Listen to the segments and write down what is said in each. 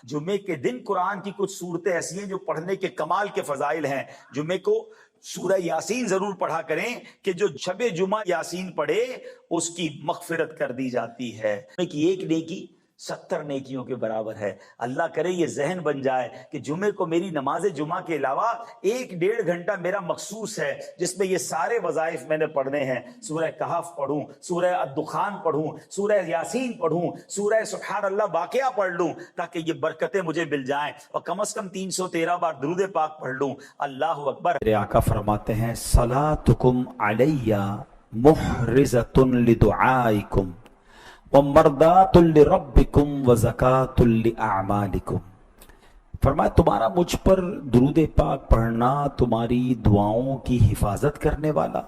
جمعے کے دن قرآن کی کچھ صورتیں ایسی ہیں جو پڑھنے کے کمال کے فضائل ہیں. جمعے کو سورہ یاسین ضرور پڑھا کریں کہ جو شب جمعہ یاسین پڑھے اس کی مغفرت کر دی جاتی ہے. کہ ایک نیکی 70 نیکیوں کے برابر ہے. اللہ کرے یہ ذہن بن جائے کہ جمعے کو میری نماز جمعہ کے علاوہ 1-1.5 گھنٹہ میرا مخصوص ہے جس میں یہ سارے وظائف میں نے پڑھنے ہیں. سورہ کہف پڑھوں, سورہ الدخان پڑھوں, سورہ یاسین پڑھوں, سورہ سبحان اللہ واقعہ پڑھ لوں تاکہ یہ برکتیں مجھے مل جائیں, اور کم از کم 313 بار درود پاک پڑھ لوں. اللہ اکبر. میرے آقا فرماتے ہیں صلاتکم علیہ محرزۃ لدعائکم ومردات لربکم وزکاۃ لاعمالکم. فرمایا تمہارا مجھ پر درود پاک پڑھنا تمہاری دعاؤں کی حفاظت کرنے والا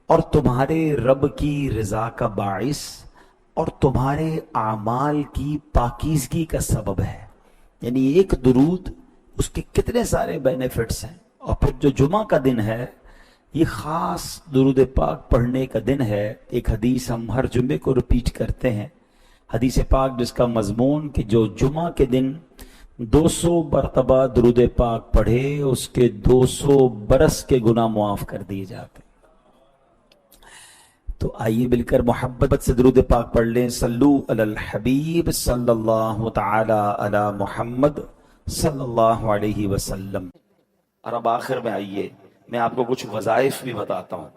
اور تمہارے رب کی رضا کا باعث اور تمہارے اعمال کی پاکیزگی کا سبب ہے. یعنی ایک درود اس کے کتنے سارے بینیفٹس ہیں. اور پھر جو جمعہ کا دن ہے یہ خاص درود پاک پڑھنے کا دن ہے. ایک حدیث ہم ہر جمعے کو ریپیٹ کرتے ہیں, حدیث پاک جس کا مضمون کہ جو جمعہ کے دن 200 مرتبہ درود پاک پڑھے اس کے 200 برس کے گناہ معاف کر دیے جاتے ہیں. تو آئیے مل کر محبت سے درود پاک پڑھ لیں. صلو علی الحبیب صلی اللہ تعالی علی محمد صلی اللہ علیہ وسلم. اور اب آخر میں آئیے میں آپ کو کچھ وظائف بھی بتاتا ہوں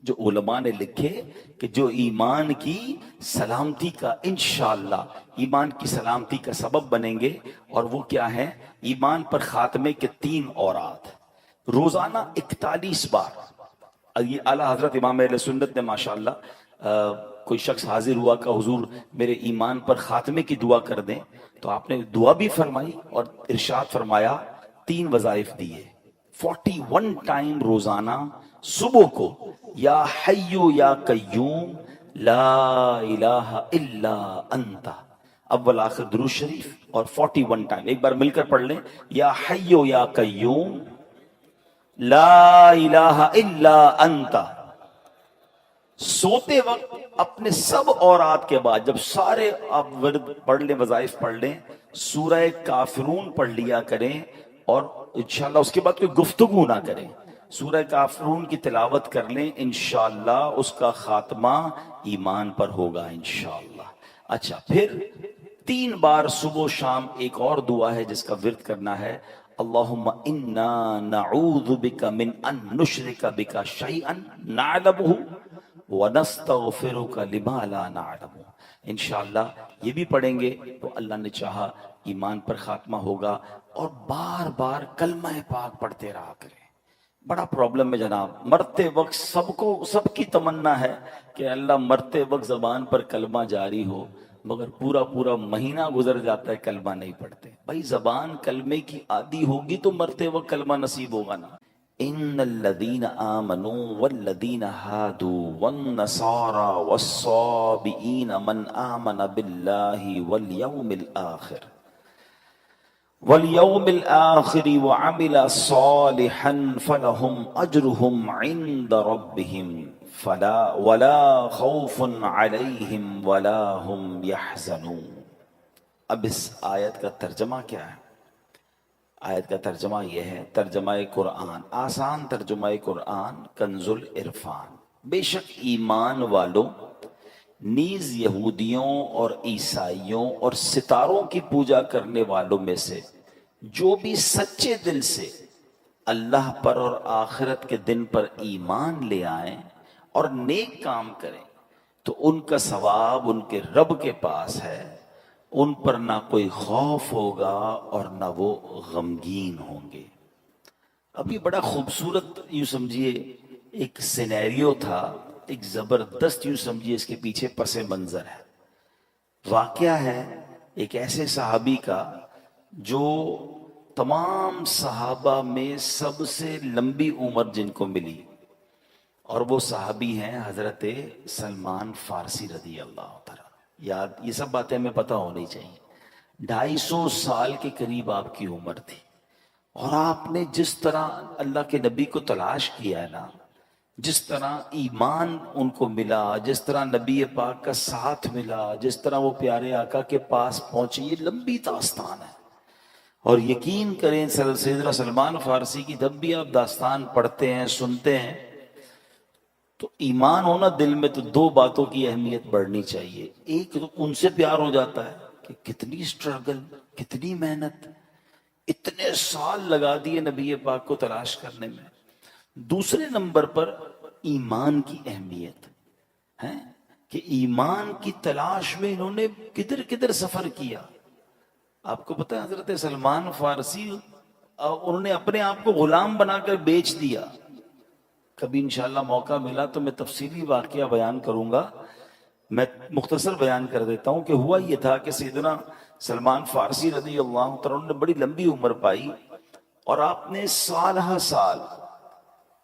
جو علماء نے لکھے کہ جو ایمان کی سلامتی کا انشاءاللہ ایمان کی سلامتی کا سبب بنیں گے. اور وہ کیا ہے؟ ایمان پر خاتمے کے 3 اوراد روزانہ 41 بار. یہ اعلیٰ حضرت امام اہل سنت نے ماشاءاللہ کوئی شخص حاضر ہوا کہ حضور میرے ایمان پر خاتمے کی دعا کر دیں, تو آپ نے دعا بھی فرمائی اور ارشاد فرمایا 3 وظائف دیے. 41 ٹائم روزانہ صبح کو یا حیو یا قیوم لا الہ الا انت اول آخر درود شریف, اور 41 ٹائم ایک بار مل کر پڑھ لیں. یا حیو یا قیوم لا الہ الا انت. سوتے وقت اپنے سب اورات کے بعد جب سارے آپ ورد پڑھ لیں, وظائف پڑھ لیں, سورہ کافرون پڑھ لیا کریں اور انشاءاللہ اس کے بعد کوئی گفتگو نہ کریں. سورہ کافرون کی تلاوت کر لیں, انشاءاللہ اس کا خاتمہ ایمان پر ہوگا انشاءاللہ. اچھا, پھر 3 بار صبح و شام ایک اور دعا ہے جس کا ورد کرنا ہے. اللہم انا نعوذ بک من ان نشرک بک شیئا نعلمہ ونستغفرک لما لا نعلم. انشاءاللہ یہ بھی پڑھیں گے تو اللہ نے چاہا ایمان پر خاتمہ ہوگا. اور بار بار کلمہ پاک پڑھتے رہا کریں. بڑا پرابلم ہے جناب, مرتے وقت سب کی تمنا ہے کہ اللہ مرتے وقت زبان پر کلمہ جاری ہو, مگر پورا مہینہ گزر جاتا ہے کلمہ نہیں پڑھتے. بھائی زبان کلمے کی عادی ہوگی تو مرتے وقت کلمہ نصیب ہوگا نا. ان الذین آمنوا والذین ہادوا والنصارى والصابئین من آمن باللہ واليوم الآخر وعمل صالحا فلهم أجرهم عند ربهم ولا خوف عليهم ولا هم يحزنون. اب اس آیت کا ترجمہ کیا ہے؟ آیت کا ترجمہ یہ ہے, ترجمہ قرآن, آسان ترجمہ قرآن کنز العرفان. بے شک ایمان والوں نیز یہودیوں اور عیسائیوں اور ستاروں کی پوجا کرنے والوں میں سے جو بھی سچے دل سے اللہ پر اور آخرت کے دن پر ایمان لے آئیں اور نیک کام کریں تو ان کا ثواب ان کے رب کے پاس ہے. ان پر نہ کوئی خوف ہوگا اور نہ وہ غمگین ہوں گے. ابھی بڑا خوبصورت یوں سمجھیے ایک سینیریو تھا, ایک زبردست یوں سمجھیے اس کے پیچھے پس منظر ہے. واقعہ ہے ایک ایسے صحابی کا جو تمام صحابہ میں سب سے لمبی عمر جن کو ملی, اور وہ صحابی ہیں حضرت سلمان فارسی رضی اللہ تعالیٰ. یاد یہ سب باتیں ہمیں پتہ ہونی چاہیے. 250 سال کے قریب آپ کی عمر تھی, اور آپ نے جس طرح اللہ کے نبی کو تلاش کیا ہے نا, جس طرح ایمان ان کو ملا، جس طرح نبی پاک کا ساتھ ملا، جس طرح وہ پیارے آقا کے پاس پہنچے، یہ لمبی داستان ہے۔ اور یقین کریں سیدنا سلمان فارسی کی جب بھی آپ داستان پڑھتے ہیں، سنتے ہیں، تو ایمان ہونا دل میں تو دو باتوں کی اہمیت بڑھنی چاہیے۔ ایک تو ان سے پیار ہو جاتا ہے کہ کتنی سٹرگل، کتنی محنت، اتنے سال لگا دیے نبی پاک کو تلاش کرنے میں۔ دوسرے نمبر پر ایمان کی اہمیت ہے کہ ایمان کی تلاش میں انہوں نے کدھر کدھر سفر کیا۔ آپ کو پتہ ہے حضرت سلمان فارسی انہوں نے اپنے آپ کو غلام بنا کر بیچ دیا۔ کبھی انشاءاللہ موقع ملا تو میں تفصیلی واقعہ بیان کروں گا، میں مختصر بیان کر دیتا ہوں کہ ہوا یہ تھا کہ سیدنا سلمان فارسی رضی اللہ تعالیٰ نے بڑی لمبی عمر پائی، اور آپ نے سال ہر سال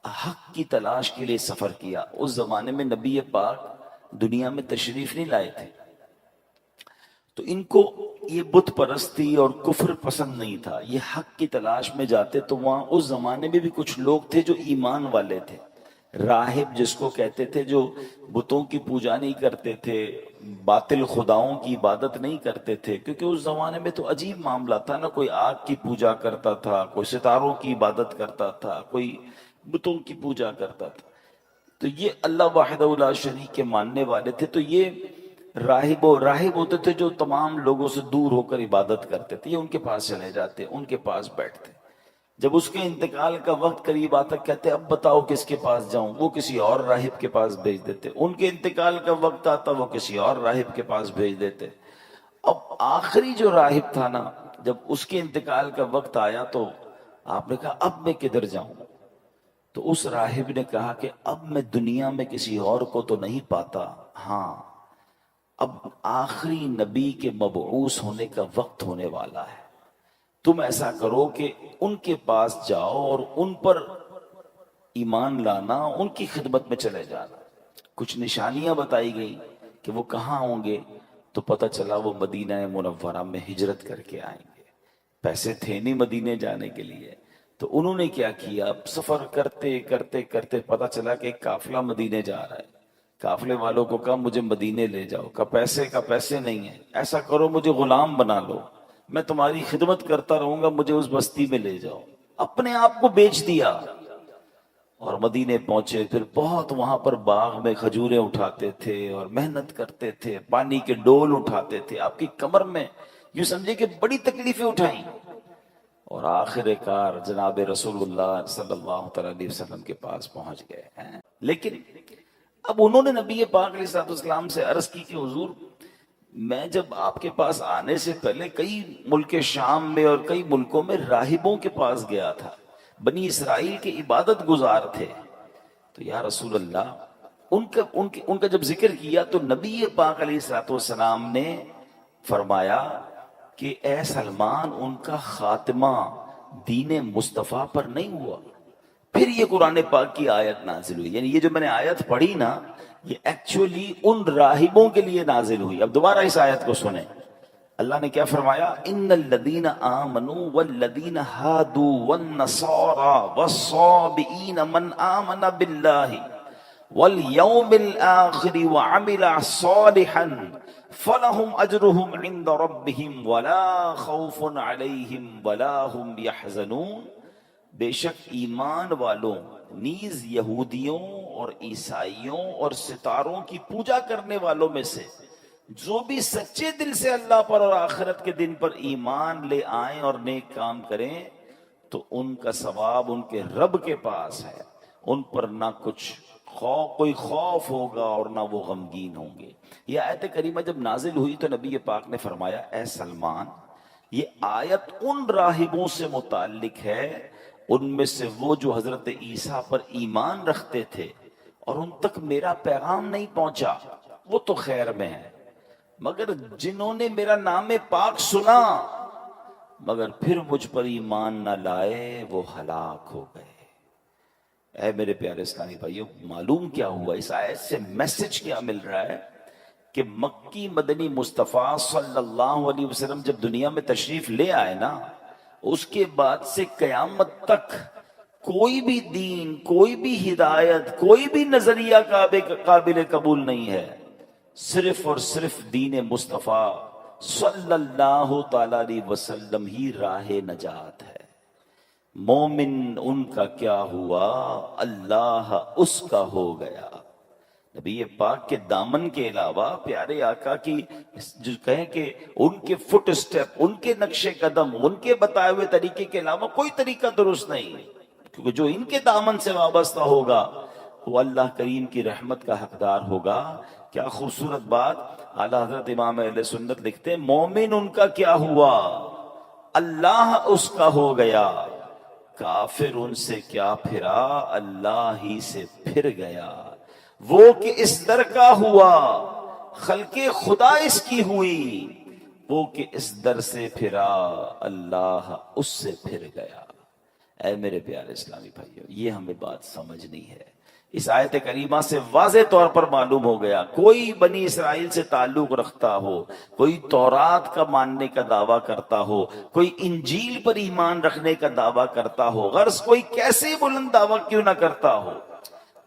حق کی تلاش کے لیے سفر کیا۔ اس زمانے میں نبی پاک دنیا میں تشریف نہیں لائے تھے، تو ان کو یہ بت پرستی اور کفر پسند نہیں تھا، یہ حق کی تلاش میں جاتے۔ تو وہاں اس زمانے میں بھی کچھ لوگ تھے جو ایمان والے تھے، راہب جس کو کہتے تھے، جو بتوں کی پوجا نہیں کرتے تھے، باطل خداؤں کی عبادت نہیں کرتے تھے، کیونکہ اس زمانے میں تو عجیب معاملہ تھا نا، کوئی آگ کی پوجا کرتا تھا، کوئی ستاروں کی عبادت کرتا تھا، کوئی بتوں کی پوجا کرتا تھا۔ تو یہ اللہ وحدہ لا شریک کے ماننے والے تھے، تو یہ راہب ہوتے تھے جو تمام لوگوں سے دور ہو کر عبادت کرتے تھے، یہ ان کے پاس چلے جاتے، ان کے پاس بیٹھتے۔ جب اس کے انتقال کا وقت قریب آتا کہتے اب بتاؤ کس کے پاس جاؤں، وہ کسی اور راہب کے پاس بھیج دیتے۔ ان کے انتقال کا وقت آتا وہ کسی اور راہب کے پاس بھیج دیتے۔ اب آخری جو راہب تھا نا، جب اس کے انتقال کا وقت آیا تو آپ نے کہا اب میں کدھر جاؤں؟ تو اس راہب نے کہا کہ اب میں دنیا میں کسی اور کو تو نہیں پاتا، ہاں اب آخری نبی کے مبعوث ہونے کا وقت ہونے والا ہے، تم ایسا کرو کہ ان کے پاس جاؤ اور ان پر ایمان لانا، ان کی خدمت میں چلے جانا۔ کچھ نشانیاں بتائی گئی کہ وہ کہاں ہوں گے، تو پتہ چلا وہ مدینہ منورہ میں ہجرت کر کے آئیں گے۔ پیسے تھے نہیں مدینے جانے کے لیے، تو انہوں نے کیا کیا، سفر کرتے کرتے کرتے پتہ چلا کہ ایک قافلہ مدینے جا رہا ہے۔ قافلے والوں کو کہا مجھے مدینے لے جاؤ، کہا پیسے نہیں ہیں، ایسا کرو مجھے غلام بنا لو، میں تمہاری خدمت کرتا رہوں گا، مجھے اس بستی میں لے جاؤ۔ اپنے آپ کو بیچ دیا اور مدینے پہنچے۔ پھر بہت وہاں پر باغ میں کھجوریں اٹھاتے تھے اور محنت کرتے تھے، پانی کے ڈول اٹھاتے تھے، آپ کی کمر میں یوں سمجھے کہ بڑی تکلیفیں اٹھائیں، اور آخر کار جناب رسول اللہ صلی اللہ علیہ وسلم کے پاس پہنچ گئے ہیں۔ لیکن اب انہوں نے نبی پاک علیہ السلام سے عرض کی کہ حضور میں جب آپ کے پاس آنے سے پہلے کئی ملک شام میں اور کئی ملکوں میں راہبوں کے پاس گیا تھا، بنی اسرائیل کے عبادت گزار تھے، تو یا رسول اللہ ان کا جب ذکر کیا تو نبی پاک علیہ السلام نے فرمایا کہ اے سلمان ان کا خاتمہ دین مصطفیٰ پر نہیں ہوا۔ پھر یہ قرآن پاک کی آیت نازل ہوئی، یعنی یہ جو میں نے آیت پڑھی نا، یہ ایکچولی ان راہبوں کے لیے نازل ہوئی۔ اب دوبارہ اس آیت کو سنیں، اللہ نے کیا فرمایا، ان الذین آمنوا والذین ہادوا والنصارى والصابئین من آمن باللہ والیوم الآخر وعمل صالحا فلہم اجرہم عند ربہم ولا خوف علیہم ولا ہم یحزنون۔ بے شک ایمان والوں نیز یہودیوں اور عیسائیوں اور ستاروں کی پوجا کرنے والوں میں سے جو بھی سچے دل سے اللہ پر اور آخرت کے دن پر ایمان لے آئیں اور نیک کام کریں، تو ان کا ثواب ان کے رب کے پاس ہے، ان پر نہ کچھ کوئی خوف ہوگا اور نہ وہ غمگین ہوں گے۔ یہ آیت کریمہ جب نازل ہوئی تو نبی پاک نے فرمایا اے سلمان، یہ آیت ان راہبوں سے متعلق ہے، ان میں سے وہ جو حضرت عیسیٰ پر ایمان رکھتے تھے اور ان تک میرا پیغام نہیں پہنچا، وہ تو خیر میں ہے، مگر جنہوں نے میرا نام پاک سنا مگر پھر مجھ پر ایمان نہ لائے وہ ہلاک ہو گئے۔ اے میرے پیارے اسلامی بھائیو، معلوم کیا ہوا، اس آیت سے میسج کیا مل رہا ہے کہ مکی مدنی مصطفیٰ صلی اللہ علیہ وسلم جب دنیا میں تشریف لے آئے نا، اس کے بعد سے قیامت تک کوئی بھی دین، کوئی بھی ہدایت، کوئی بھی نظریہ قابل قبول نہیں ہے، صرف اور صرف دین مصطفیٰ صلی اللہ تعالی علیہ وسلم ہی راہ نجات ہے۔ مومن ان کا کیا ہوا، اللہ اس کا ہو گیا۔ نبی پاک کے دامن کے علاوہ پیارے آقا کی جو کہیں کہ ان کے فٹ اسٹیپ، ان کے نقش قدم، ان کے بتائے ہوئے طریقے کے علاوہ کوئی طریقہ درست نہیں، کیونکہ جو ان کے دامن سے وابستہ ہوگا وہ اللہ کریم کی رحمت کا حقدار ہوگا۔ کیا خوبصورت بات، اعلیٰ حضرت امام اہل سنت لکھتے ہیں مومن ان کا کیا ہوا، اللہ اس کا ہو گیا، کافر ان سے کیا پھرا، اللہ ہی سے پھر گیا۔ وہ کہ اس در کا ہوا، خلق خدا اس کی ہوئی، وہ کہ اس در سے پھرا، اللہ اس سے پھر گیا۔ اے میرے پیارے اسلامی بھائیو، یہ ہمیں بات سمجھنی ہے۔ اس آیت کریمہ سے واضح طور پر معلوم ہو گیا، کوئی بنی اسرائیل سے تعلق رکھتا ہو، کوئی تورات کا ماننے کا دعویٰ کرتا ہو، کوئی انجیل پر ایمان رکھنے کا دعویٰ کرتا ہو، غرض کوئی کیسے بلند دعویٰ کیوں نہ کرتا ہو،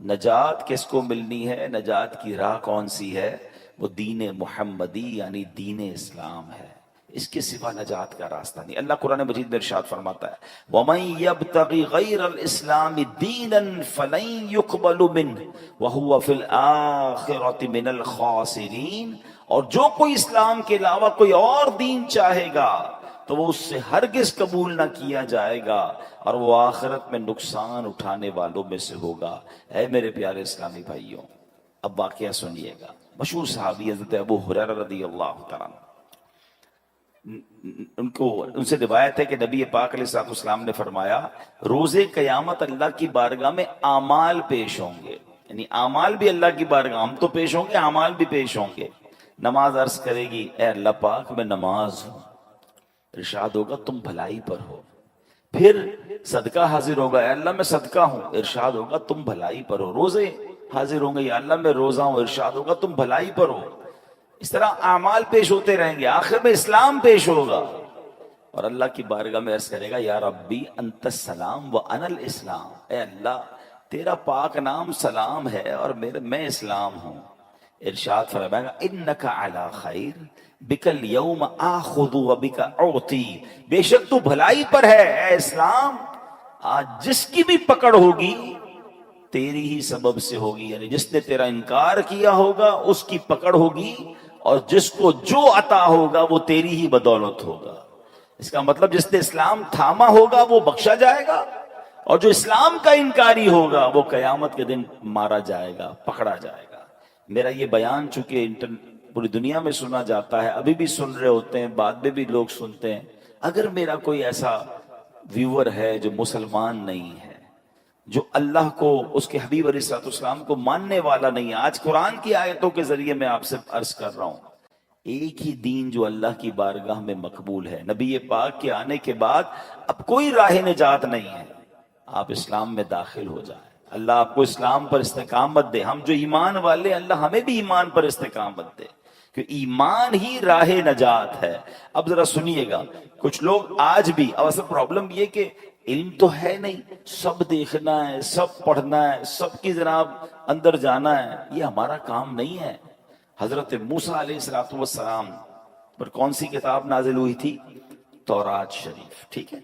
نجات کس کو ملنی ہے، نجات کی راہ کون سی ہے، وہ دین محمدی یعنی دین اسلام ہے، اس کے سوا نجات کا راستہ نہیں۔ اللہ قرآن مجید میں ارشاد فرماتا ہے وَمَن يَبْتَغِ غَيْرَ الْإِسْلَامِ دِينًا فَلَن يُقْبَلَ مِنْهُ وَهُوَ فِي الْآخِرَةِ مِنَ الْخَاسِرِينَ، اور جو کوئی اسلام کے علاوہ کوئی اور دین چاہے گا تو وہ اس سے ہرگز قبول نہ کیا جائے گا، اور وہ آخرت میں نقصان اٹھانے والوں میں سے ہوگا۔ اے میرے پیارے اسلامی بھائیوں، اب واقعہ سنیے گا۔ مشہور صحابی حضرت ابو ہریرہ رضی اللہ تعالیٰ عنہ، ان سے روایت ہے کہ نبی پاک علیہ الصلوۃ والسلام نے فرمایا روز قیامت اللہ کی بارگاہ میں اعمال پیش ہوں گے، یعنی اعمال بھی اللہ کی بارگاہ، ہم تو پیش ہوں گے، اعمال بھی پیش ہوں گے۔ نماز عرض کرے گی اے اللہ پاک میں نماز ہوں، ارشاد ہوگا تم بھلائی پر ہو۔ پھر صدقہ حاضر ہوگا، اے اللہ میں صدقہ ہوں، ارشاد ہوگا تم بھلائی پر ہو۔ روزے حاضر ہوں گے، یا اللہ میں روزہ ہوں، ارشاد ہوگا تم بھلائی پر ہو۔ اس طرح اعمال پیش ہوتے رہیں گے، آخر میں اسلام پیش ہوگا، اور اللہ کی بارگاہ میں عرض کرے گا یا ربی انت السلام و انا الاسلام، اے اللہ تیرا پاک نام سلام ہے اور میں اسلام ہوں۔ ارشاد فرمائے گا انک علی خیر بک الیوم آخذ و بک اعطی، بے شک تو بھلائی پر ہے اے اسلام، آج جس کی بھی پکڑ ہوگی تیری ہی سبب سے ہوگی، یعنی جس نے تیرا انکار کیا ہوگا اس کی پکڑ ہوگی، اور جس کو جو عطا ہوگا وہ تیری ہی بدولت ہوگا۔ اس کا مطلب جس نے اسلام تھاما ہوگا وہ بخشا جائے گا، اور جو اسلام کا انکاری ہوگا وہ قیامت کے دن مارا جائے گا، پکڑا جائے گا۔ میرا یہ بیان چونکہ پوری دنیا میں سنا جاتا ہے، ابھی بھی سن رہے ہوتے ہیں، بعد میں بھی لوگ سنتے ہیں، اگر میرا کوئی ایسا ویور ہے جو مسلمان نہیں ہے، جو اللہ کو، اس کے حبیب علیہ الصلوۃ والسلام کو ماننے والا نہیں ہے، آج قرآن کی آیتوں کے ذریعے میں آپ سے عرض کر رہا ہوں، ایک ہی دین جو اللہ کی بارگاہ میں مقبول ہے، نبی پاک کے آنے کے بعد اب کوئی راہ نجات نہیں ہے، آپ اسلام میں داخل ہو جائیں، اللہ آپ کو اسلام پر استقامت دے، ہم جو ایمان والے اللہ ہمیں بھی ایمان پر استقامت دے، کہ ایمان ہی راہ نجات ہے۔ اب ذرا سنیے گا، کچھ لوگ آج بھی، اب اصل پرابلم یہ کہ علم تو ہے نہیں، سب دیکھنا ہے، سب پڑھنا ہے، سب کی جناب اندر جانا ہے، یہ ہمارا کام نہیں ہے۔ حضرت موسیٰ علیہ السلام پر کون سی کتاب نازل ہوئی تھی؟ تورات شریف، ٹھیک ہے؟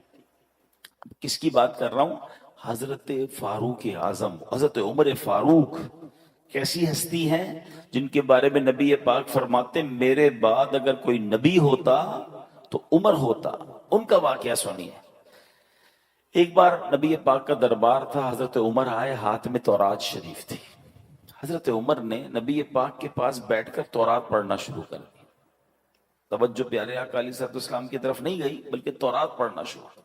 کس کی بات کر رہا ہوں؟ حضرت فاروق اعظم، حضرت عمر فاروق، کیسی ہستی ہیں جن کے بارے میں نبی پاک فرماتے میرے بعد اگر کوئی نبی ہوتا تو عمر ہوتا۔ ان کا واقعہ سنیے۔ ایک بار نبی پاک کا دربار تھا، حضرت عمر آئے، ہاتھ میں تورات شریف تھی۔ حضرت عمر نے نبی پاک کے پاس بیٹھ کر تورات پڑھنا شروع کر دی۔ توجہ پیارے آقا علیہ الصلوۃ والسلام کی طرف نہیں گئی، بلکہ تورات پڑھنا شروع کر۔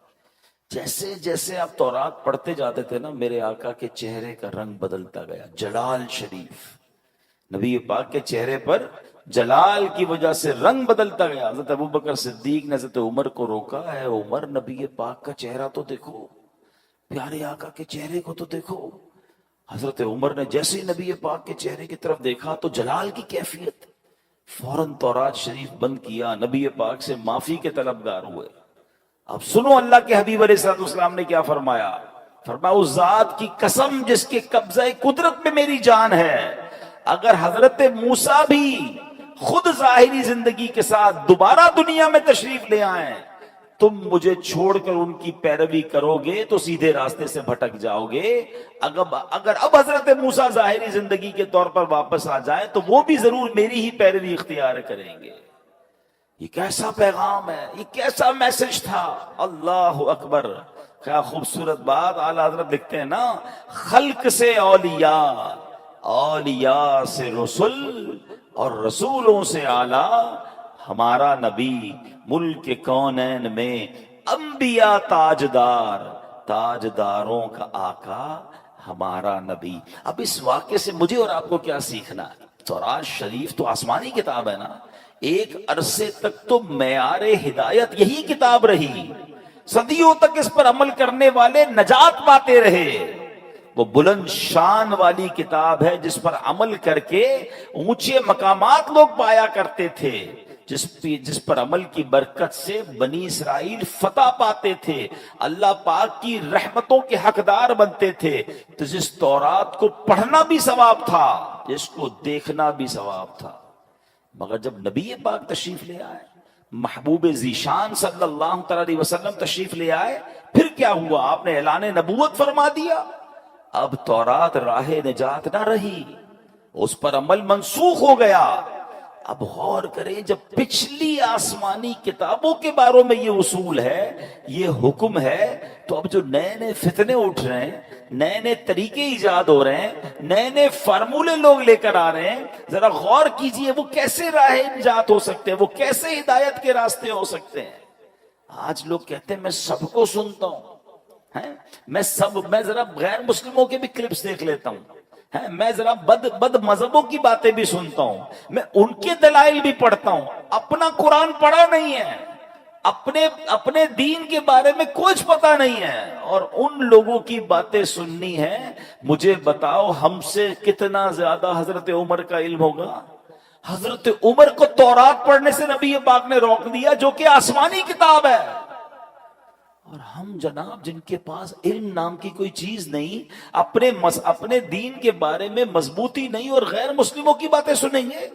جیسے جیسے آپ تورات پڑھتے جاتے تھے نا، میرے آقا کے چہرے کا رنگ بدلتا گیا، جلال شریف، نبی پاک کے چہرے پر جلال کی وجہ سے رنگ بدلتا گیا۔ حضرت ابوبکر صدیق نے حضرت عمر کو روکا، اے عمر نبی پاک کا چہرہ تو دیکھو، پیارے آقا کے چہرے کو تو دیکھو۔ حضرت عمر نے جیسے نبی پاک کے چہرے کی طرف دیکھا تو جلال کی کیفیت، فوراً تورات شریف بند کیا، نبی پاک سے معافی کے طلبگار ہوئے۔ اب سنو اللہ کے حبیب علیہ الصلوۃ والسلام نے کیا فرمایا، فرمایا اس ذات کی قسم جس کے قبضہ قدرت میں میری جان ہے، اگر حضرت موسیٰ بھی خود ظاہری زندگی کے ساتھ دوبارہ دنیا میں تشریف لے آئیں، تم مجھے چھوڑ کر ان کی پیروی کرو گے تو سیدھے راستے سے بھٹک جاؤ گے۔ اگر اب حضرت موسیٰ ظاہری زندگی کے طور پر واپس آ جائیں تو وہ بھی ضرور میری ہی پیروی اختیار کریں گے۔ یہ کیسا پیغام ہے، یہ کیسا میسج تھا، اللہ اکبر! کیا خوبصورت بات اعلیٰ حضرت لکھتے ہیں نا، خلق سے اولیاء، اولیاء سے رسول، اور رسولوں سے اعلیٰ ہمارا نبی، ملک کونین میں انبیاء تاجدار، تاجداروں کا آقا ہمارا نبی۔ اب اس واقعے سے مجھے اور آپ کو کیا سیکھنا ہے؟ تورات شریف تو آسمانی کتاب ہے نا، ایک عرصے تک تو معیار ہدایت یہی کتاب رہی، صدیوں تک اس پر عمل کرنے والے نجات پاتے رہے۔ وہ بلند شان والی کتاب ہے جس پر عمل کر کے اونچے مقامات لوگ پایا کرتے تھے، جس پر عمل کی برکت سے بنی اسرائیل فتح پاتے تھے، اللہ پاک کی رحمتوں کے حقدار بنتے تھے۔ تو جس تورات کو پڑھنا بھی ثواب تھا، جس کو دیکھنا بھی ثواب تھا، مگر جب نبی پاک تشریف لے آئے، محبوب ذیشان صلی اللہ علیہ وسلم تشریف لے آئے، پھر کیا ہوا؟ آپ نے اعلان نبوت فرما دیا۔ اب تورات راہ نجات نہ رہی، اس پر عمل منسوخ ہو گیا۔ اب غور کریں، جب پچھلی آسمانی کتابوں کے بارے میں یہ اصول ہے، یہ حکم ہے، تو اب جو نئے نئے فتنے اٹھ رہے ہیں، نئے نئے طریقے ایجاد ہو رہے ہیں، نئے نئے فارمولے لوگ لے کر آ رہے ہیں، ذرا غور کیجئے وہ کیسے راہ نجات ہو سکتے ہیں، وہ کیسے ہدایت کے راستے ہو سکتے ہیں۔ آج لوگ کہتے ہیں میں سب کو سنتا ہوں، میں ذرا غیر مسلموں کے بھی کلپس دیکھ لیتا ہوں، میں ذرا بد مذہبوں کی باتیں بھی سنتا ہوں، میں ان کے دلائل بھی پڑھتا ہوں، اپنا قرآن پڑھا نہیں ہے، اپنے دین کے بارے میں کچھ پتا نہیں ہے، اور ان لوگوں کی باتیں سننی ہے۔ مجھے بتاؤ ہم سے کتنا زیادہ حضرت عمر کا علم ہوگا؟ حضرت عمر کو تورات پڑھنے سے نبی پاک نے روک دیا، جو کہ آسمانی کتاب ہے، اور ہم جناب جن کے پاس علم نام کی کوئی چیز نہیں، اپنے دین کے بارے میں مضبوطی نہیں، اور غیر مسلموں کی باتیں سنیں گے،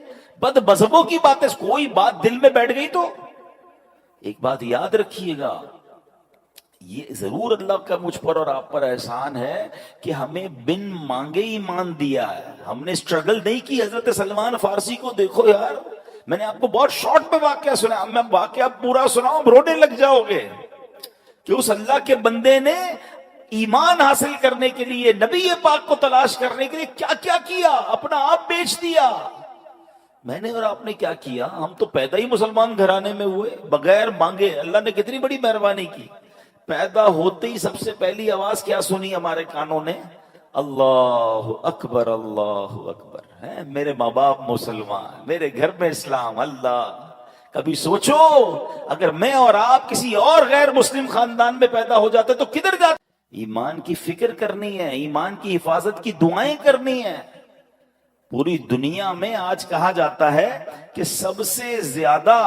بد مذہبوں کی باتیں۔ کوئی بات دل میں بیٹھ گئی تو ایک بات یاد رکھیے گا، یہ ضرور اللہ کا مجھ پر اور آپ پر احسان ہے کہ ہمیں بن مانگے ایمان دیا ہے، ہم نے اسٹرگل نہیں کی۔ حضرت سلمان فارسی کو دیکھو یار، میں نے آپ کو بہت شارٹ پہ واقعہ سنا، میں واقعہ پورا سناؤں رونے لگ جاؤ گے، کہ اس اللہ کے بندے نے ایمان حاصل کرنے کے لیے، نبی پاک کو تلاش کرنے کے لیے کیا کیا کیا، اپنا آپ بیچ دیا۔ میں نے اور آپ نے کیا کیا؟ ہم تو پیدا ہی مسلمان گھرانے میں ہوئے، بغیر مانگے۔ اللہ نے کتنی بڑی مہربانی کی، پیدا ہوتے ہی سب سے پہلی آواز کیا سنی ہمارے کانوں نے؟ اللہ اکبر، اللہ اکبر۔ میرے ماں باپ مسلمان، میرے گھر میں اسلام۔ اللہ، کبھی سوچو اگر میں اور آپ کسی اور غیر مسلم خاندان میں پیدا ہو جاتے تو کدھر جاتے؟ ایمان کی فکر کرنی ہے، ایمان کی حفاظت کی دعائیں کرنی ہیں۔ پوری دنیا میں آج کہا جاتا ہے کہ سب سے زیادہ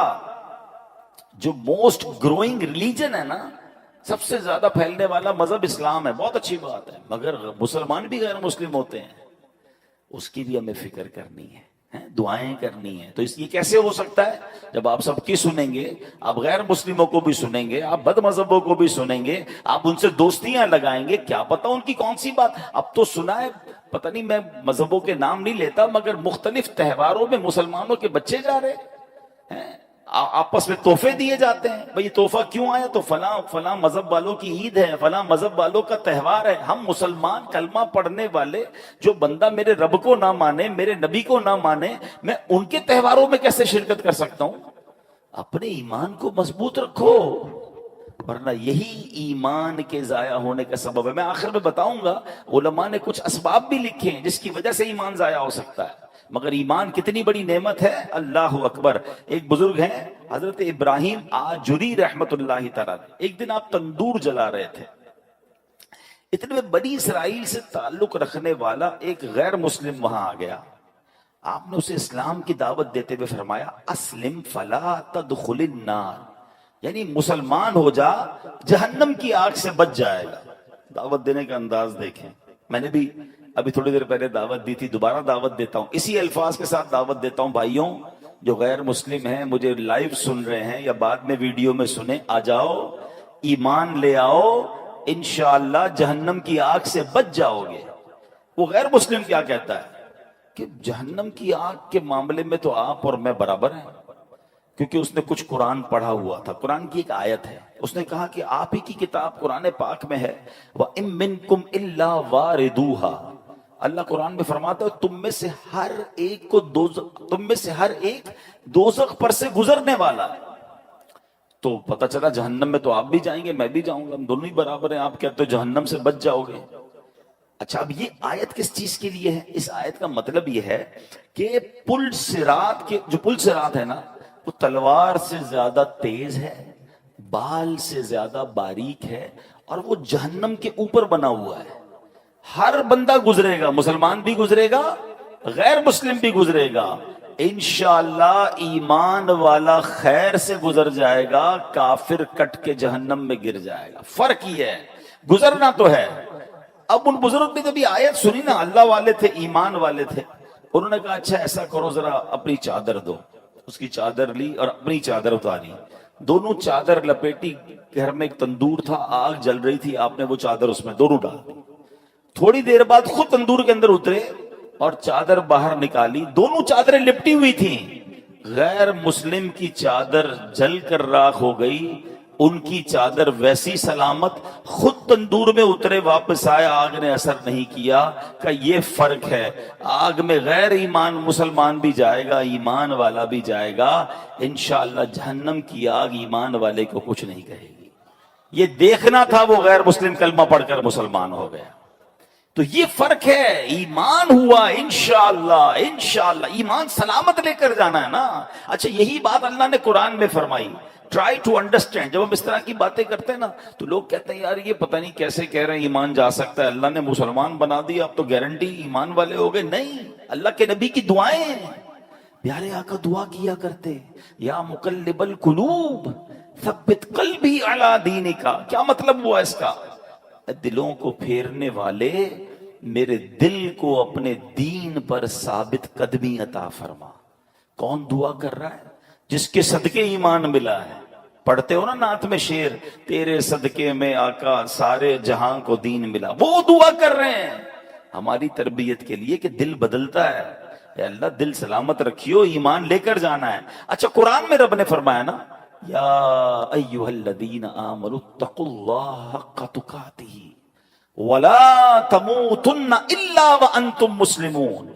جو موسٹ گروئنگ ریلیجن ہے نا، سب سے زیادہ پھیلنے والا مذہب اسلام ہے۔ بہت اچھی بات ہے، مگر مسلمان بھی غیر مسلم ہوتے ہیں، اس کی بھی ہمیں فکر کرنی ہے، دعائیں کرنی ہیں۔ تو یہ کیسے ہو سکتا ہے؟ جب آپ سب کی سنیں گے، آپ غیر مسلموں کو بھی سنیں گے، آپ بد مذہبوں کو بھی سنیں گے، آپ ان سے دوستیاں لگائیں گے، کیا پتا ان کی کون سی بات۔ اب تو سنا ہے، پتہ نہیں، میں مذہبوں کے نام نہیں لیتا، مگر مختلف تہواروں میں مسلمانوں کے بچے جا رہے ہیں، آپس میں تحفے دیے جاتے ہیں۔ بھئی تحفہ کیوں آیا؟ تو فلاں مذہب والوں کی عید ہے، فلاں مذہب والوں کا تہوار ہے۔ ہم مسلمان کلمہ پڑھنے والے، جو بندہ میرے رب کو نہ مانے، میرے نبی کو نہ مانے، میں ان کے تہواروں میں کیسے شرکت کر سکتا ہوں؟ اپنے ایمان کو مضبوط رکھو، ورنہ یہی ایمان کے ضائع ہونے کا سبب ہے۔ میں آخر میں بتاؤں گا، علماء نے کچھ اسباب بھی لکھے ہیں جس کی وجہ سے ایمان ضائع ہو سکتا ہے، مگر ایمان کتنی بڑی نعمت ہے، اللہ اکبر۔ ایک بزرگ ہیں حضرت ابراہیم آجری رحمت اللہ تعالی، ایک دن آپ تندور جلا رہے تھے، اتنے میں بنی اسرائیل سے تعلق رکھنے والا ایک غیر مسلم وہاں آ گیا۔ آپ نے اسے اسلام کی دعوت دیتے ہوئے فرمایا، اسلم فلا تدخل النار، یعنی مسلمان ہو جا، جہنم کی آگ سے بچ جائے گا۔ دعوت دینے کا انداز دیکھیں. میں نے بھی ابھی تھوڑی دیر پہلے دعوت دی تھی, دوبارہ دعوت دیتا ہوں, اسی الفاظ کے ساتھ دعوت دیتا ہوں. بھائیوں جو غیر مسلم ہیں, مجھے لائیو سن رہے ہیں یا بعد میں ویڈیو میں سنیں, آ جاؤ, ایمان لے آؤ, انشاءاللہ جہنم کی آگ سے بچ جاؤ گے. وہ غیر مسلم کیا کہتا ہے کہ جہنم کی آگ کے معاملے میں تو آپ اور میں برابر ہیں, کیونکہ اس نے کچھ قرآن پڑھا ہوا تھا. قرآن کی ایک آیت ہے, اس نے کہا کہ آپ ہی کی کتاب قرآن پاک میں ہے, وَإِن مِّنكُمْ إِلَّا وَارِدُوهَا. اللہ قرآن میں فرماتا ہے تم میں سے ہر ایک دوزخ پر سے گزرنے والا ہے. تو پتہ چلا جہنم میں تو آپ بھی جائیں گے, میں بھی جاؤں گا, ہم دونوں ہی برابر ہیں. آپ کہتے ہو جہنم سے بچ جاؤ گے. اچھا, اب یہ آیت کس چیز کے لیے ہے؟ اس آیت کا مطلب یہ ہے کہ پل صراط کے جو پل صراط ہے نا, وہ تلوار سے زیادہ تیز ہے, بال سے زیادہ باریک ہے, اور وہ جہنم کے اوپر بنا ہوا ہے. ہر بندہ گزرے گا, مسلمان بھی گزرے گا, غیر مسلم بھی گزرے گا. انشاءاللہ ایمان والا خیر سے گزر جائے گا, کافر کٹ کے جہنم میں گر جائے گا. فرق یہ ہے, گزرنا تو ہے. اب ان بزرگ نے جب یہ آیت سنی نا, اللہ والے تھے, ایمان والے تھے, انہوں نے کہا اچھا ایسا کرو, ذرا اپنی چادر دو. اس کی چادر لی اور اپنی چادر اتاری, دونوں چادر لپیٹی. گھر میں ایک تندور تھا, آگ جل رہی تھی, آپ نے وہ چادر اس میں دونوں ڈال دی. تھوڑی دیر بعد خود تندور کے اندر اترے اور چادر باہر نکالی, دونوں چادریں لپٹی ہوئی تھیں. غیر مسلم کی چادر جل کر راکھ ہو گئی, ان کی چادر ویسی سلامت. خود تندور میں اترے, واپس آئے, آگ نے اثر نہیں کیا. کہ یہ فرق ہے, آگ میں غیر ایمان مسلمان بھی جائے گا, ایمان والا بھی جائے گا. انشاءاللہ جہنم کی آگ ایمان والے کو کچھ نہیں کہے گی. یہ دیکھنا تھا, وہ غیر مسلم کلمہ پڑھ کر مسلمان ہو گیا. تو یہ فرق ہے. ایمان ہوا انشاءاللہ, انشاءاللہ ایمان سلامت لے کر جانا ہے نا. اچھا, یہی بات اللہ نے قرآن میں فرمائی. Try to understand. جب ہم اس طرح کی باتیں کرتے ہیں نا, تو لوگ کہتے ہیں یار یہ پتہ نہیں کیسے کہہ رہے ہیں ایمان جا سکتا ہے, اللہ نے مسلمان بنا دیا, اب تو گارنٹی ایمان والے ہو گئے. نہیں, اللہ کے نبی کی دعائیں ہیں. پیارے آقا دعا کیا کرتے, یا مقلب القلوب ثبت قلبی علی دینک. کیا مطلب ہوا اس کا؟ دلوں کو پھیرنے والے, میرے دل کو اپنے دین پر ثابت قدمی عطا فرما. کون دعا کر رہا ہے؟ جس کے صدقے ایمان ملا ہے. پڑھتے ہو نا نعت میں شعر, تیرے صدقے میں آقا سارے جہاں کو دین ملا. وہ دعا کر رہے ہیں ہماری تربیت کے لیے کہ دل بدلتا ہے. اے اللہ دل سلامت رکھیو, ایمان لے کر جانا ہے. اچھا, قرآن میں رب نے فرمایا نا, یا ایھا الذین آمنوا اتقوا اللہ حق تقاتہ ولا تموتن الا وانتم مسلمون.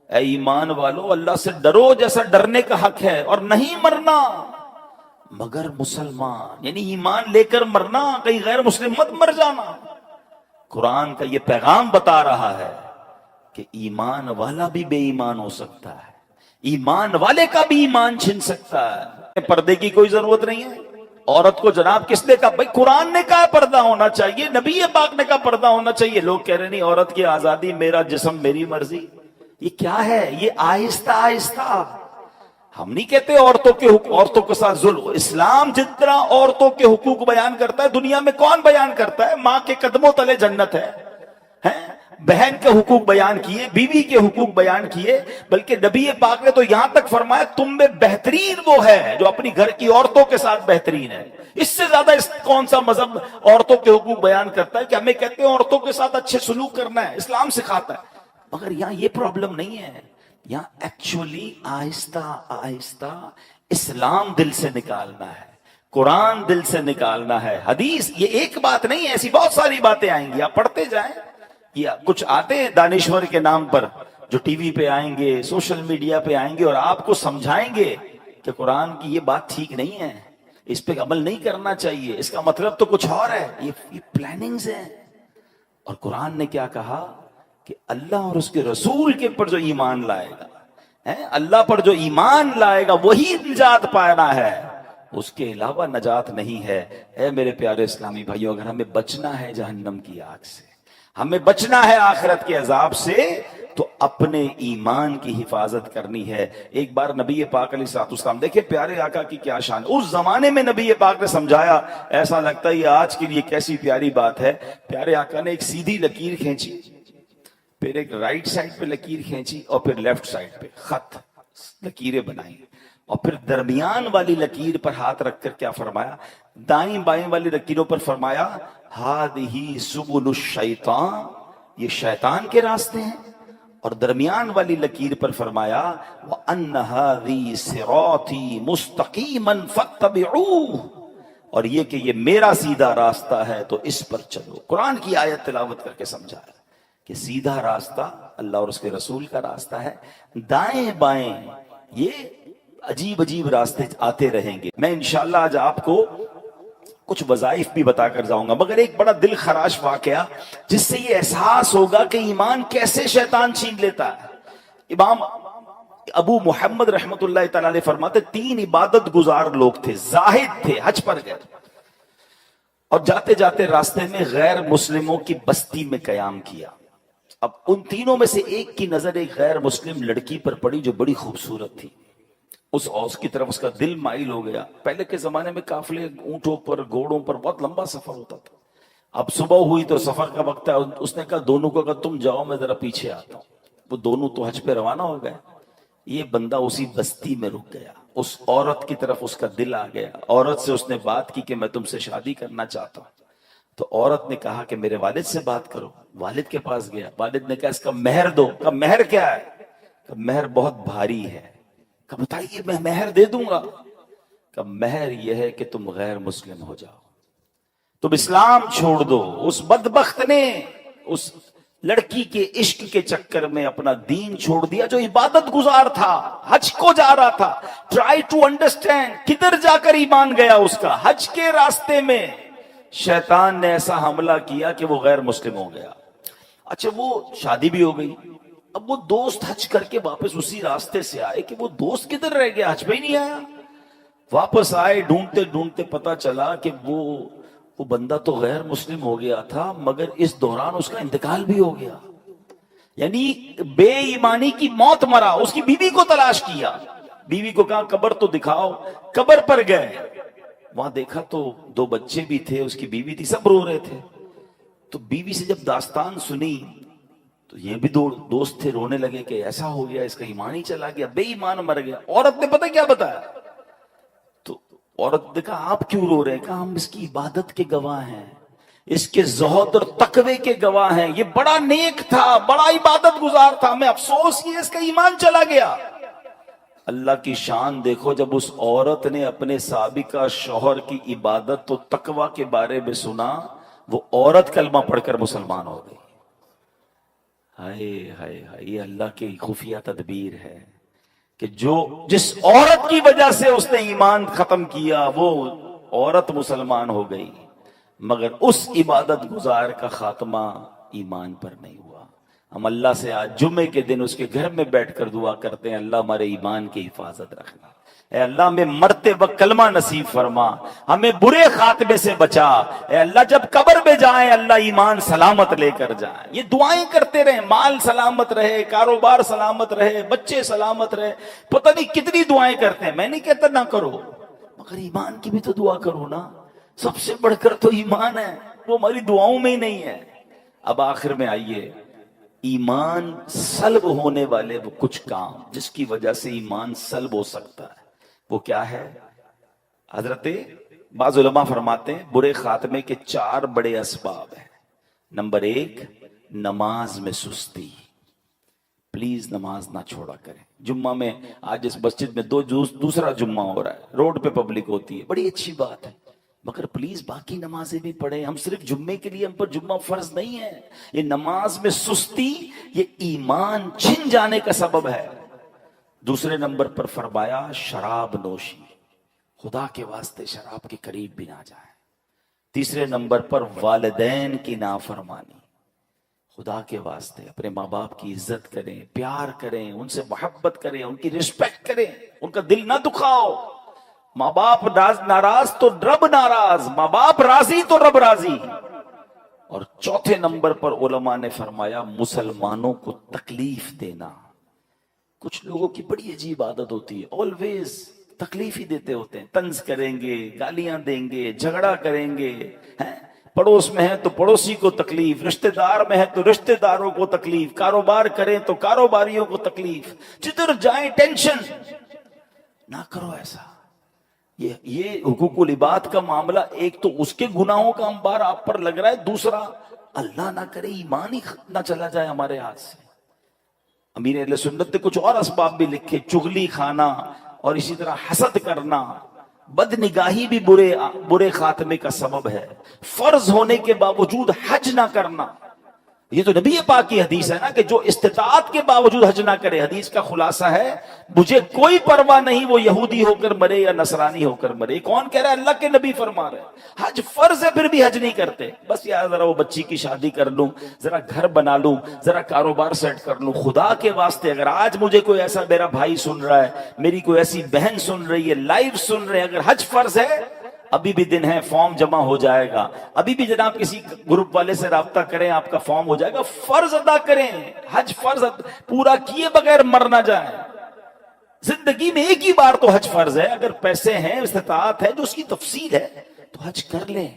اے ایمان والو, اللہ سے ڈرو جیسا ڈرنے کا حق ہے, اور نہیں مرنا مگر مسلمان. یعنی ایمان لے کر مرنا, کہیں غیر مسلم مت مر جانا. قرآن کا یہ پیغام بتا رہا ہے کہ ایمان والا بھی بے ایمان ہو سکتا ہے, ایمان والے کا بھی ایمان چھن سکتا ہے. پردے کی کوئی ضرورت نہیں ہے. عورت کو جناب کس نے کہا؟ بھائی قرآن نے کہا پردہ ہونا چاہیے, نبی پاک نے کہا پردہ ہونا چاہیے. لوگ کہہ رہے نہیں, عورت کی آزادی, میرا جسم میری مرضی. یہ کیا ہے؟ یہ آہستہ آہستہ. ہم نہیں کہتے عورتوں کے ساتھ ظلم. اسلام جتنا عورتوں کے حقوق بیان کرتا ہے, دنیا میں کون بیان کرتا ہے؟ ماں کے قدموں تلے جنت ہے. بہن کے حقوق بیان کیے, بیوی کے حقوق بیان کیے, بلکہ نبی پاک نے تو یہاں تک فرمایا تم میں بہترین وہ ہے جو اپنی گھر کی عورتوں کے ساتھ بہترین ہے. اس سے زیادہ کون سا مذہب عورتوں کے حقوق بیان کرتا ہے؟ کہ ہمیں کہتے ہیں عورتوں کے ساتھ اچھے سلوک کرنا ہے, اسلام سکھاتا ہے. مگر یہاں یہ پرابلم نہیں ہے. یہاں ایکچولی آہستہ آہستہ اسلام دل سے نکالنا ہے, قرآن دل سے نکالنا ہے, حدیث. یہ ایک بات نہیں ہے, ایسی بہت ساری باتیں آئیں گی, آپ پڑھتے جائیں. یا کچھ آتے ہیں دانشور کے نام پر جو ٹی وی پہ آئیں گے, سوشل میڈیا پہ آئیں گے, اور آپ کو سمجھائیں گے کہ قرآن کی یہ بات ٹھیک نہیں ہے, اس پہ عمل نہیں کرنا چاہیے, اس کا مطلب تو کچھ اور ہے. یہ پلاننگز ہیں. اور قرآن نے کیا کہا کہ اللہ اور اس کے رسول کے پر جو ایمان لائے گا, اللہ پر جو ایمان لائے گا وہی نجات پانا ہے, اس کے علاوہ نجات نہیں ہے. اے میرے پیارے اسلامی بھائیوں, اگر ہمیں بچنا ہے جہنم کی آگ سے, ہمیں بچنا ہے آخرت کے عذاب سے, تو اپنے ایمان کی حفاظت کرنی ہے۔ ایک بار نبی پاک علیہ الصلوۃ والسلام، دیکھیں پیارے آقا کی کیا شان، اس زمانے میں نبی پاک نے سمجھایا، ایسا لگتا ہے یہ آج کے لیے کیسی پیاری بات ہے۔ پیارے آقا نے ایک سیدھی لکیر کھینچی، پھر ایک رائٹ سائڈ پہ لکیر کھینچی، اور پھر لیفٹ سائڈ پہ خط لکیریں بنائی، اور پھر درمیان والی لکیر پر ہاتھ رکھ کر کیا فرمایا، دائیں بائیں والی لکیروں پر فرمایا ہذہ سبل الشیطان، یہ شیطان کے راستے ہیں، اور درمیان والی لکیر پر فرمایا وَأَنَّ هَذِهِ صِرَاطِي مُسْتَقِيمًا فَاتَّبِعُوهُ، اور یہ کہ یہ میرا سیدھا راستہ ہے تو اس پر چلو۔ قرآن کی آیت تلاوت کر کے سمجھایا کہ سیدھا راستہ اللہ اور اس کے رسول کا راستہ ہے، دائیں بائیں یہ عجیب عجیب راستے آتے رہیں گے۔ میں انشاءاللہ آج آپ کو کچھ وظائف بھی بتا کر جاؤں گا، مگر ایک بڑا دل خراش واقعہ جس سے یہ احساس ہوگا کہ ایمان کیسے شیطان چھین لیتا ہے۔ امام ابو محمد رحمت اللہ تعالی علیہ فرماتے 3 عبادت گزار لوگ تھے، زاہد تھے، حج پر گئے، اور جاتے جاتے راستے میں غیر مسلموں کی بستی میں قیام کیا۔ اب ان تینوں میں سے ایک کی نظر ایک غیر مسلم لڑکی پر پڑی جو بڑی خوبصورت تھی، اس کی طرف اس کا دل مائل ہو گیا۔ پہلے کے زمانے میں قافلے اونٹوں پر گھوڑوں پر بہت لمبا سفر ہوتا تھا، اب صبح ہوئی تو سفر کا وقت ہے، اس نے کہا دونوں کو تم جاؤ میں ذرا پیچھے آتا ہوں۔ وہ دونوں تو حج پہ روانہ ہو گئے، یہ بندہ اسی بستی میں رک گیا، اس عورت کی طرف اس کا دل آ گیا، عورت سے اس نے بات کی کہ میں تم سے شادی کرنا چاہتا ہوں۔ تو عورت نے کہا کہ میرے والد سے بات کرو، والد کے پاس گیا، والد نے کہا اس کا مہر دو۔ کہا مہر کیا ہے؟ کہا مہر بہت بھاری ہے۔ کہا بتائیے میں مہر دے دوں گا۔ کہا مہر یہ ہے کہ تم غیر مسلم ہو جاؤ، تم اسلام چھوڑ دو۔ اس بدبخت نے اس لڑکی کے عشق کے چکر میں اپنا دین چھوڑ دیا، جو عبادت گزار تھا، حج کو جا رہا تھا۔ ٹرائی ٹو انڈرسٹینڈ کدھر جا کر ایمان گیا اس کا، حج کے راستے میں شیطان نے ایسا حملہ کیا کہ وہ غیر مسلم ہو گیا۔ اچھا وہ شادی بھی ہو گئی، اب وہ دوست حج کر کے واپس اسی راستے سے آئے کہ وہ دوست کدھر رہ گیا، حج پہ ہی نہیں آیا۔ واپس آئے، ڈھونڈتے ڈھونڈتے پتا چلا کہ وہ بندہ تو غیر مسلم ہو گیا تھا، مگر اس دوران اس کا انتقال بھی ہو گیا، یعنی بے ایمانی کی موت مرا۔ اس کی بیوی کو تلاش کیا، بیوی کو کہا قبر تو دکھاؤ، قبر پر گئے، وہاں دیکھا تو 2 بچے بھی تھے، اس کی بیوی تھی، سب رو رہے تھے۔ تو بیوی سے جب داستان سنی تو یہ بھی 2 دوست تھے، رونے لگے کہ ایسا ہو گیا، اس کا ایمان ہی چلا گیا، بے ایمان مر گیا۔ عورت نے پتہ کیا بتایا؟ تو عورت نے کہا آپ کیوں رو رہے ہیں؟ کہا ہم اس کی عبادت کے گواہ ہیں، اس کے زہد اور تقوی کے گواہ ہیں، یہ بڑا نیک تھا، بڑا عبادت گزار تھا، ہمیں افسوس یہ اس کا ایمان چلا گیا۔ اللہ کی شان دیکھو، جب اس عورت نے اپنے سابقہ شوہر کی عبادت و تقوی کے بارے میں سنا، وہ عورت کلمہ پڑھ کر مسلمان ہو گئی۔ ہائے ہائے ہائے، یہ اللہ کی خفیہ تدبیر ہے کہ جس عورت کی وجہ سے اس نے ایمان ختم کیا، وہ عورت مسلمان ہو گئی، مگر اس عبادت گزار کا خاتمہ ایمان پر نہیں ہوا۔ ہم اللہ سے آج جمعے کے دن اس کے گھر میں بیٹھ کر دعا کرتے ہیں، اللہ ہمارے ایمان کی حفاظت رکھنا، اے اللہ ہمیں مرتے وقت کلمہ نصیب فرما، ہمیں برے خاتمے سے بچا، اے اللہ جب قبر میں جائیں اللہ ایمان سلامت لے کر جائیں۔ یہ دعائیں کرتے رہیں، مال سلامت رہے، کاروبار سلامت رہے، بچے سلامت رہے، پتہ نہیں کتنی دعائیں کرتے ہیں۔ میں نہیں کہتا نہ کرو، مگر ایمان کی بھی تو دعا کرو نا، سب سے بڑھ کر تو ایمان ہے، وہ ہماری دعاؤں میں ہی نہیں ہے۔ اب آخر میں آئیے، ایمان سلب ہونے والے وہ کچھ کام جس کی وجہ سے ایمان سلب ہو سکتا ہے، وہ کیا ہے؟ حضرت بعض علماء فرماتے ہیں برے خاتمے کے 4 بڑے اسباب ہیں۔ نمبر 1، نماز میں سستی۔ پلیز نماز نہ چھوڑا کریں۔ جمعہ میں آج اس مسجد میں دوسرا جمعہ ہو رہا ہے، روڈ پہ پبلک ہوتی ہے، بڑی اچھی بات ہے، مگر پلیز باقی نمازیں بھی پڑھیں۔ ہم صرف جمعے کے لیے، ہم پر جمعہ فرض نہیں ہے۔ یہ نماز میں سستی یہ ایمان چھن جانے کا سبب ہے۔ دوسرے نمبر پر فرمایا شراب نوشی، خدا کے واسطے شراب کے قریب بھی نہ جائیں۔ تیسرے نمبر پر والدین کی نافرمانی، خدا کے واسطے اپنے ماں باپ کی عزت کریں، پیار کریں، ان سے محبت کریں، ان کی رسپیکٹ کریں، ان کا دل نہ دکھاؤ۔ ماں باپ ناراض تو رب ناراض، ماں باپ راضی تو رب راضی۔ اور چوتھے نمبر پر علماء نے فرمایا مسلمانوں کو تکلیف دینا. کچھ لوگوں کی بڑی عجیب عادت ہوتی ہے، آلویز تکلیف ہی دیتے ہوتے ہیں. طنز کریں گے، گالیاں دیں گے، جھگڑا کریں گے. پڑوس میں ہے تو پڑوسی کو تکلیف، رشتہ دار میں ہے تو رشتہ داروں کو تکلیف، کاروبار کریں تو کاروباریوں کو تکلیف، جدھر جائیں ٹینشن. نہ کرو ایسا. یہ حقوق العباد کا معاملہ، ایک تو اس کے گناہوں کا انبار آپ پر لگ رہا ہے، دوسرا اللہ نہ کرے ایمان ہی نہ چلا جائے ہمارے ہاتھ سے. امیر اہل سنت نے کچھ اور اسباب بھی لکھے، چغلی کھانا اور اسی طرح حسد کرنا. بد نگاہی بھی برے خاتمے کا سبب ہے. فرض ہونے کے باوجود حج نہ کرنا، یہ تو نبی پاک کی حدیث ہے نا کہ جو استطاعت کے باوجود حج نہ کرے. حدیث کا خلاصہ ہے مجھے کوئی پرواہ نہیں وہ یہودی ہو کر مرے یا نصرانی ہو کر مرے. کون کہہ رہا ہے؟ اللہ کے نبی فرما رہے ہیں حج فرض ہے پھر بھی حج نہیں کرتے. بس یار ذرا وہ بچی کی شادی کر لوں، ذرا گھر بنا لوں، ذرا کاروبار سیٹ کر لوں. خدا کے واسطے اگر آج مجھے کوئی ایسا میرا بھائی سن رہا ہے، میری کوئی ایسی بہن سن رہی ہے، لائیو سن رہے ہیں، اگر حج فرض ہے ابھی بھی دن ہے، فارم جمع ہو جائے گا. ابھی بھی جناب کسی گروپ والے سے رابطہ کریں، آپ کا فارم ہو جائے گا. فرض ادا کریں، حج فرض پورا کیے بغیر مر نہ جائیں. زندگی میں ایک ہی بار تو حج فرض ہے. اگر پیسے ہیں، استطاعت ہے، جو اس کی تفصیل ہے تو حج کر لیں.